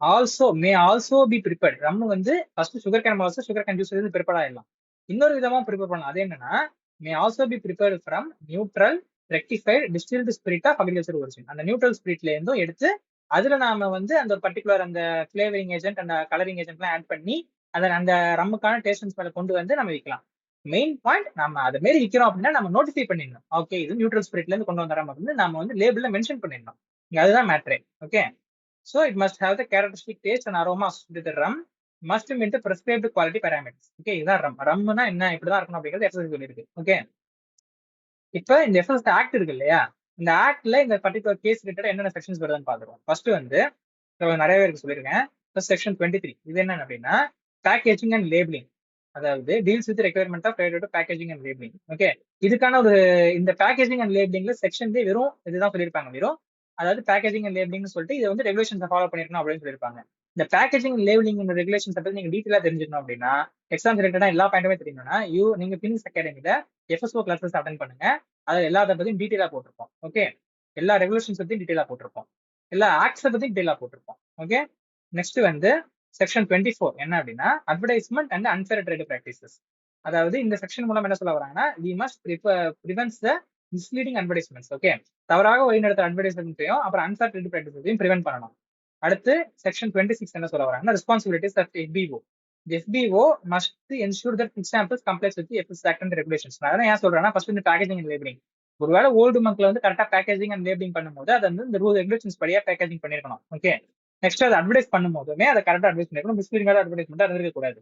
also may also be prepared, rum வந்து first sugarcane molasses sugarcane juice இருந்து ப்ரிப்பேர் ஆயிடலாம், இன்னொரு விதமா ப்ரிப்பேர் பண்ணலாம். அது என்னன்னா may also be prepared from neutral rectified distilled spirit of agriculture origin. அந்த நியூட்ரல் ஸ்பிரிட்ல இருந்தும் எடுத்து அதுல நாம வந்து அந்த பர்டிகுலர் அந்த ஃபிளேவரிங் ஏஜென்ட் அந்த கலரிங் ஏஜென்ட்லாம் ஆட் பண்ணி அதை அந்த ரம்முக்கான டேஸ்ட் மேல கொண்டு வந்து நம்ம விற்கலாம். மெயின் பாயிண்ட், நம்ம அது மாரி விற்கிறோம் அப்படின்னா நம்ம நோட்டிஃபை பண்ணிடணும், ஓகே இது நியூட்ரல் ஸ்பிரிட்ல இருந்து கொண்டு வந்துறோம் அப்படின்னு நம்ம வந்து லேபிள்ல மென்ஷன் பண்ணிடணும். அதுதான் மேட்ரே. Okay, so it must have the characteristic taste and aroma associated with the rum, must meet the prescribed quality parameters. Okay, இதான் ரம். ரம்னா என்ன, இப்படிதான் இருக்கணும் அப்படிங்கிறது எஃப்எஸ்எஸ்ஐ சொல்லியிருக்கு. ஓகே, இப்ப இந்த எஃப்எஸ்எஸ்ஐ ஆக்ட் இருக்கு இல்லையா, இந்த ஆக்ட்ல இந்த பர்டிகுலர் கேஸ் ரிலேட்டட் என்னென்ன செக்ஷன்ஸ் வருதுன்னு பாத்துருவோம். ஃபர்ஸ்ட் வந்து நிறைய பேருக்கு சொல்லியிருக்கேன், செக்ஷன் 23. இது என்ன அப்படின்னா பேக்கேஜிங் அண்ட் லேபிளிங், அதாவது deals with requirement of packaging and labelling. Okay, இதுக்கான ஒரு இந்த பேக்கேஜிங் அண்ட் லேபிளிங்ல செக்ஷன் வெறும் இதுதான் சொல்லியிருப்பாங்க, வெறும் அதாவது பேக்கேஜிங் அண்ட் லேபிளிங் சொல்லிட்டு இதை வந்து ரெகுலேஷன்ஸ் ஃபாலோ பண்ணிருக்கணும் அப்படின்னு சொல்லியிருப்பாங்க. இந்த பேக்கேஜிங் லேபிளிங் ரெகுலேஷன்ஸ் பத்தி நீங்க டீட்டெயிலா தெரிஞ்சுக்கணும் அப்படின்னா எக்ஸாம் ரிலேட்டடா எல்லா பாயிண்ட்டுமே தெரியணும்னா நீங்க பினிக்ஸ் அகாடமில FSO கிளாஸஸ் அட்டென்ட் பண்ணுங்க, அதை எல்லாத்த பத்தியும் டீட்டெயிலா போட்டிருப்போம். ஓகே, எல்லா ரெகுலேஷன்ஸ் பத்தியும் டீட்டெயிலா போட்டிருப்போம், எல்லா ஆக்ட்ஸ் பத்தியும் டீட்டெயிலா போட்டிருப்போம். ஓகே, நெக்ஸ்ட் வந்து செக்ஷன் 24 என்ன அப்படின்னா advertisement and unfair trade practices. அதாவது இந்த செக்ஷன் மூலம் என்ன சொல்ல வராங்கன்னா we must prevent the misleading advertisements. Okay, தவறாக வழிநடத்த அட்வர்டைஸ்மெண்ட்டையும் அப்புறம் அன்ஃபேர் ட்ரேட் பிராக்டிசஸையும் பிரிவென்ட் பண்ணணும். அடுத்து செக்ஷன் 26 என்ன சொல்ல வராங்கன்னா responsibilities of FBO. The FBO must ensure that food samples complies with the FSSAI Act and regulations. நான் ஏன் சொல்றேன்னா ஃபர்ஸ்ட் இந்த பேக்கேஜிங் அண்ட் லேபிளிங், ஒருவேளை ஓல்டு மக்கள் வந்து கரெக்டா பேக்கேஜிங் அண்ட் லேபிளிங் பண்ணும்போது அது வந்து இந்த ரூல் ரெகுலேஷன்ஸ் படியா பேக்கேஜிங் பண்ணிருக்கணும். ஓகே, நெக்ஸ்ட் அதை அட்வர்டைஸ் பண்ணும்போதுமே அதை கரெக்டா அட்வைஸ் பண்ணிருக்கணும், மிஸ்லீடிங்கான அட்வர்டைஸ்மெண்ட் இருக்க கூடாது.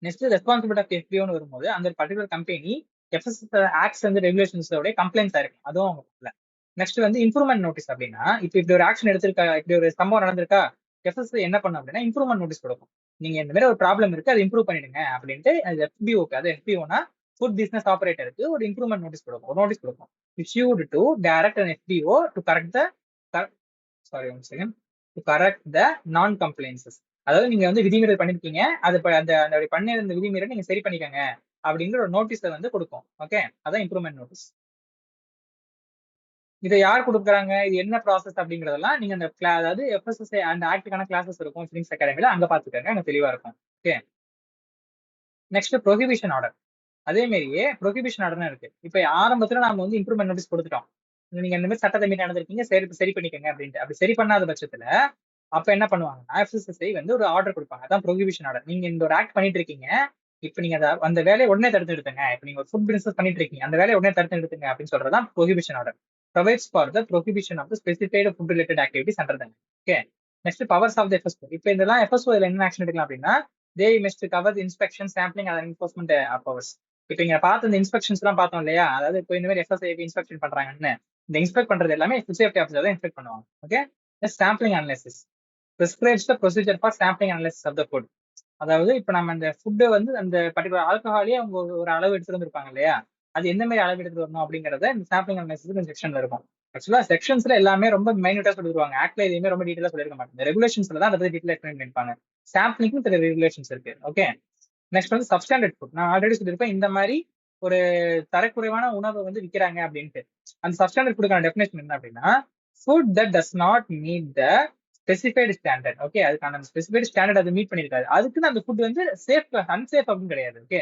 நெக்ஸ்ட் ரெஸ்பான்சிபிலிட்டி ஆஃப் FBOன்னு வரும்போது அந்த பர்டிகுலர் கம்பெனி FSSAI ஆக்ட்ஸ் வந்து ரெகுலேஷன்ஸோட கம்ப்ளைண்ட்ஸ் ஆயிருக்கும், அதுவும் அவங்க பண்ணல. நெக்ஸ்ட் வந்து இம்ப்ரூவ்மெண்ட் நோட்டீஸ் அப்படின்னா இப்போ இப்படி ஒரு ஆக்ஷன் எடுத்திருக்கா, இப்படி ஒரு சம்பவம் நடந்திருக்கா, FSSAI என்ன பண்ணும் அப்படின்னா இம்ப்ரூவ்மெண்ட் நோட்டீஸ் கொடுக்கும். நீங்க இந்த மாதிரி ஒரு ப்ராப்ளம் இருக்கு அதை இம்ப்ரூவ் பண்ணிடுங்க அப்படின்ட்டு அது FBOக்கு, அது FBOனா ஃபுட் பிசினஸ் ஆபரேட்டருக்கு ஒரு இம்ப்ரூவ்மெண்ட் நோட்டீஸ் கொடுக்கும், ஒரு நோட்டீஸ் கொடுக்கும். issued to direct an FBO to correct the நான் கம்ப்ளைன்சஸ். அதாவது நீங்க வந்து விதிமீறல் பண்ணிருக்கீங்க, அது அந்த பண்ணிருந்த விதிமீறல் நீங்க சரி பண்ணிக்கங்க அப்படிங்கிற ஒரு நோட்டீஸை வந்து கொடுக்கும். ஓகே, அதான் இம்ப்ரூவ்மெண்ட் நோட்டீஸ். இதை யார் கொடுக்குறாங்க, இது என்ன ப்ராசஸ் அப்படிங்கறதெல்லாம் நீங்க அந்த அதாவது FSSAI அந்த ஆக்டுக்கான கிளாஸஸ் இருக்கும் பினிக்ஸ் அகாடமில, அங்க பாத்துக்கங்க, அங்க தெளிவா இருக்கும். Okay, next prohibition order. அதே மாதிரியே ப்ரொஹிபிஷன் ஆர்டர்னு இருக்கு. இப்ப ஆரம்பத்துல நாம வந்து இம்ப்ரூவ்மெண்ட் நோட்டீஸ் கொடுத்துட்டோம், நீங்க இந்த மாதிரி சட்டத்தை மீறி நடந்திருக்கீங்க, சரி சரி பண்ணிக்கங்க அப்படின்ட்டு. அப்படி சரி பண்ணாத பட்சத்துல அப்ப என்ன பண்ணுவாங்கன்னா எஃப்எஸ்எஸ்ஐ வந்து ஒரு ஆர்டர் கொடுப்பாங்க. அதான் ப்ரொஹிபிஷன் ஆர்டர். நீங்க இந்த ஒரு ஆக்ட் பண்ணிட்டு இருக்கீங்க, இப்ப நீங்க அந்த வேலையை உடனே தடுத்து நிறுத்துங்க. இப்ப நீங்க ஒரு ஃபுட் பிசினஸ் பண்ணிட்டு இருக்கீங்க, அந்த வேலையை உடனே தடுத்து நிறுத்துங்க அப்படின்னு சொல்றதான் prohibition order. provides for the prohibition of the specified food related activities under them. Okay. Next, powers of the FSO. இப்போ இதெல்லாம் FSO இதுல என்ன ஆக்ஷன் எடுக்கலாம் அப்படின்னா, they must cover the inspection, sampling and enforcement powers. இப்போ இங்க பார்த்து இந்த இன்ஸ்பெக்ஷன்ஸ் எல்லாம் பார்த்தோம் இல்லையா, அதாவது இப்போ இந்த மாதிரி FSO இன்ஸ்பெக்ஷன் பண்றாங்கன்னு, இந்த இன்ஸ்பெக்ட் பண்றது எல்லாமே ஃபுட் சேஃப்டி ஆஃபீஸர் தான் இன்ஸ்பெக்ட் பண்ணுவாங்க. Okay. Sampling analysis prescribes the procedure for sampling analysis of the food. அதாவது இப்ப நம்ம அந்த ஃபுட்டை வந்து அந்த பர்டிகுலர் ஆல்கஹாலே அவங்க ஒரு அளவு எடுத்துட்டு வந்திருப்பாங்க இல்லையா, அது எந்த மாதிரி அளவு எடுத்துட்டு வரணும் அப்படிங்கறத இந்த சாம்பிளிங் அனாலிசிஸ் இந்த செக்ஷன்ல இருக்கும். ஆக்சுவலா செக்ஷன்ஸ்ல எல்லாமே ரொம்ப மைனூட்டா சொல்லிடுவாங்க, ஆக்ட்ல எதுவுமே ரொம்ப டீட்டெயிலா சொல்லிருக்க மாட்டாங்க. ரெகுலேஷன்ஸ்ல தான் அதை பத்தி டீட்டெயில் எக்ஸ்பிளைன் பண்ணிருப்பாங்க. சாம்பிளிங்க்கு சில ரெகுலேஷன்ஸ் இருக்கு. ஓகே. நெக்ஸ்ட் வந்து சப்ஸ்டாண்டர்ட் ஃபுட். நான் ஆல்ரெடி சொல்லியிருப்பேன், இந்த மாதிரி ஒரு தரக்குறைவான உணவை வந்து விற்கிறாங்க அப்படின்ட்டு. அந்த சப்ஸ்டாண்டர்ட் ஃபுட்டுக்கான டெஃபினேஷன் என்ன அப்படின்னா, food that does not meet the specified standard. Okay. அதுக்கான ஸ்பெசிஃபைடு ஸ்டாண்டர்ட் அது மீட் பண்ணிருக்காது, அதுக்குன்னு அந்த ஃபுட் வந்து சேஃப் அன்சேஃப் அப்படின்னு கிடையாது. Okay.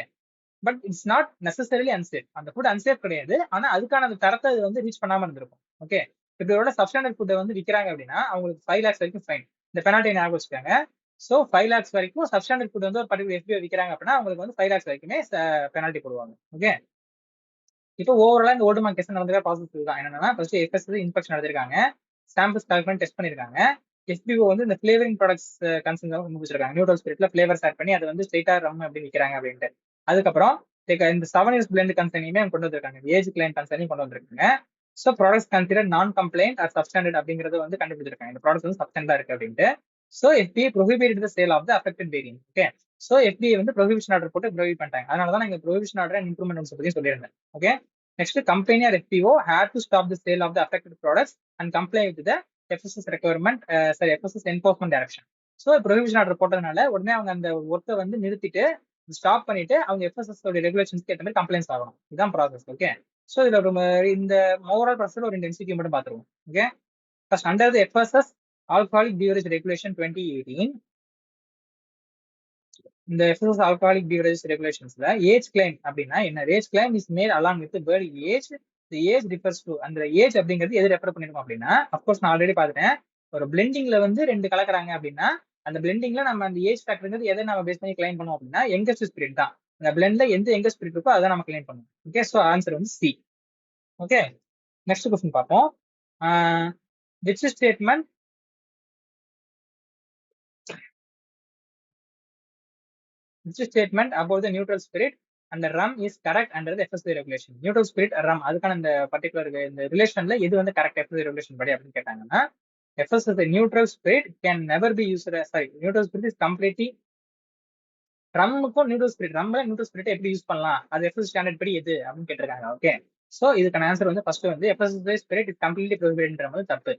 But it's not necessarily unsafe. அந்த ஃபுட் அன்சேஃப் கிடையாது, ஆனா அதுக்கான அந்த தரத்தை அது வந்து ரீச் பண்ணாம இருந்திருக்கும். ஓகே. இப்போட சப்ஸ்டாண்டர்ட் ஃபுட்டை வந்து விற்கிறாங்க அப்படின்னா அவங்களுக்கு 5 lakhs வரைக்கும் ஃபைன். இந்த பெனால்ட்டி ஞாபகம் வச்சுக்காங்க. ஸோ 5 lakhs வரைக்கும் சப்ஸ்டாண்டர்ட் ஃபுட் வந்து ஒரு பர்டிகுலர் எஃபிஓ விற்கிறாங்க அப்படின்னா அவங்களுக்கு வந்து 5 lakhs வரைக்குமே பெனால்ட்டி போடுவாங்க. ஓகே. இப்போ ஓவராலா இந்த ஓல்டு மார்க் கேஸ் நடந்துற ப்ராசஸ் தான் என்னன்னா, ஃபர்ஸ்ட் எஃப்எஸ்எஸ் இன்ஸ்பெக்ஷன் நடத்திருக்காங்க, சாம்பிள்ஸ் கலெக்ட் பண்ணி டெஸ்ட் பண்ணிருக்காங்க. எஸ்பிஓ வந்து இந்த ஃபிளேவரிங் ப்ராடக்ட்ஸ் கன்சர்ன் முடிச்சிருக்காங்க. நியூட்ரல் ஸ்பிரிட்ல ஃபிளேவர்ஸ் ஆட் பண்ணி அதை வந்து ஸ்ட்ரெயிட்டா ரம் அப்படி விற்கிறாங்க அப்படின்ட்டு. அதுக்கப்புறம் இந்த 7 years பிளெண்ட் கன்சர்னையுமே கொண்டு வந்திருக்காங்க, ஏஜ் கிளைண்ட் கன்சர்னையும் கொண்டு வந்திருக்காங்க. So products consider non compliant or substandard அப்படிங்கறது வந்து கண்டுபிடிச்சிருக்காங்க, இந்த ப்ராடக்ட் வந்து சப்ஸ்டாண்டர்டா இருக்கு அப்படின்ட்டு. So FIA prohibited the sale of the affected variant. Okay. So FIA வந்து ப்ரோஹிபிஷன் ஆர்டர் போட்டு ப்ரோஹிபிட் பண்ணிட்டாங்க. அதனால தான் நாங்க ப்ரோஹிபிஷன் ஆர்டர் அண்ட் இம்ப்ரூவ்மெண்ட்ஸ் பத்தி சொல்லியிருந்தேன். Okay. Next, company or FPO had to stop the sale of the affected products and comply with the FSS requirement, FSS enforcement direction. So prohibition order போட்டதுனால உடனே அவங்க அந்த ஒர்க்கை வந்து நிறுத்திட்டு ஸ்டாப் பண்ணிட்டு அவங்க எஃப்எஸ்எஸ் ரெகுலேஷன்ஸ்க்கு ஏற்ற மாதிரி கம்ப்ளைண்ட்ஸ் ஆகணும். இதுதான் ப்ராசஸ். ஓகே. ஸோ இதுல இந்த ஓவரால் ப்ராசஸ் ஒரு 2 MCQ மட்டும் பார்த்துருவோம். Okay. First, under the FSS alcoholic beverage regulation 2018, இந்த எஃப்எஸ்எஸ் ஆல்கஹாலிக் பிவரேஜ் ரெகுலேஷன்ஸ்ல ஏஜ் கிளைம் அப்படின்னா என்ன? Age claim is made along with bearing age. The age refers to, அந்த ஏஜ் அப்படிங்கிறது எது ரெஃபர் பண்ணிருக்கோம் அப்படின்னா, அப்கோர்ஸ் நான் ஆல்ரெடி பார்த்துட்டேன், ஒரு பிளெண்டிங்ல வந்து 2 கலக்குறாங்க அப்படின்னா அந்த பிளெண்டிங்ல நம்ம அந்த ஏஜ் ஃபேக்டர்ங்கிறது எதை நம்ம பேஸ் பண்ணி கிளைம் பண்ணுவோம் அப்படின்னா யங்கஸ்ட் ஸ்பிரிட் தான். அந்த பிளெண்ட்ல எந்த யங்கஸ்ட் ஸ்பிரிட் இருக்கோ அதை நம்ம கிளைம் பண்ணுவோம். ஓகே. ஸோ ஆன்சர் வந்து சி. ஓகே. நெக்ஸ்ட் கொஸ்டின் பார்ப்போம். Which statement about the neutral spirit and the rum is correct under the FSA regulation? Neutral spirit rum அதுக்கான இந்த பர்டிகுலர் இந்த ரிலேஷன்ல எது வந்து கரெக்ட் FSA ரெகுலேஷன் படி அப்படின்னு கேட்டாங்கன்னா, FSA neutral spirit can never be used as, sorry, neutral spirit is completely, ரம்முக்கும் neutral spirit, ரம்ல நியூட்ரல் ஸ்பிரிட் எப்படி யூஸ் பண்ணலாம், அது FSA ஸ்டாண்டர்ட் படி எது அப்படின்னு கேட்டிருக்காங்க. ஓகே. ஸோ இதுக்கான ஆன்சர் வந்து ஃபர்ஸ்ட் வந்து FSA ஸ்பிரிட் இஸ் கம்ப்ளீட்லி ப்ரோஹிபிட்டட்ன்ற மாதிரி தப்பு.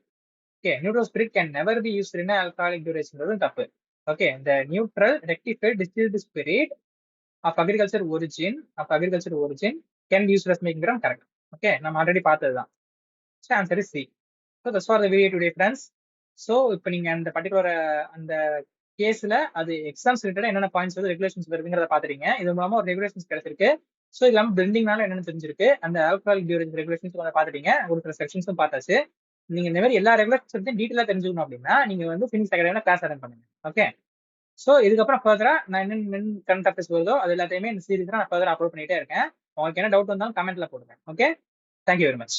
Okay. Neutral spirit can never be used in alcoholic டியூரேஷன்றது தப்பு. ஓகே. இந்த neutral rectified distilled spirit of agriculture origin can be used as making rum correct. Okay. நம்ம already பார்த்ததுதான். So answer is C. So that's for the video today, friends. So இப்போ நீங்க அந்த particular அந்த கேஸ்ல அது எக்ஸாம்ஸ் ரிலேட்டடா என்னென்ன பாயிண்ட்ஸ் வந்து ரெகுலேஷன்ஸ் வருதுங்கிறத பாத்துறீங்க. இது மூலமா ஒரு ரெகுலேஷன்ஸ் கிடைச்சிருக்கு. ஸோ இது இல்லாமல் பிளெண்டிங்னால என்னன்னு தெரிஞ்சிருக்கு. அந்த ஆல்கஹாலிக் பிவரேஜ் ரெகுலேஷன்ஸ் பாத்துட்டீங்க, ஒரு செக்ஷன்ஸும் பார்த்தாச்சு. நீங்க இந்த மாதிரி எல்லா ரெகுலேஷன்ஸ் டீட்டெயிலா தெரிஞ்சுக்கணும் அப்படின்னா நீங்க வந்து ஃபினிக்ஸ் அகாடமில கிளாஸ் அட்டெண்ட் பண்ணுங்க. ஓகே. ஸோ இதுக்கப்புறம் ஃபர்தரா நான் என்னென்ன கரண்ட் அஃபேர்ஸ் வருதோ அது எல்லாத்தையுமே இந்த சீரீஸ் நான் ஃபர்தரா அப்லோட் பண்ணிட்டே இருக்கேன். உங்களுக்கு என்ன டவுட் வந்தாலும் கமெண்ட்ல போடுங்க. ஓகே. Thank you very much.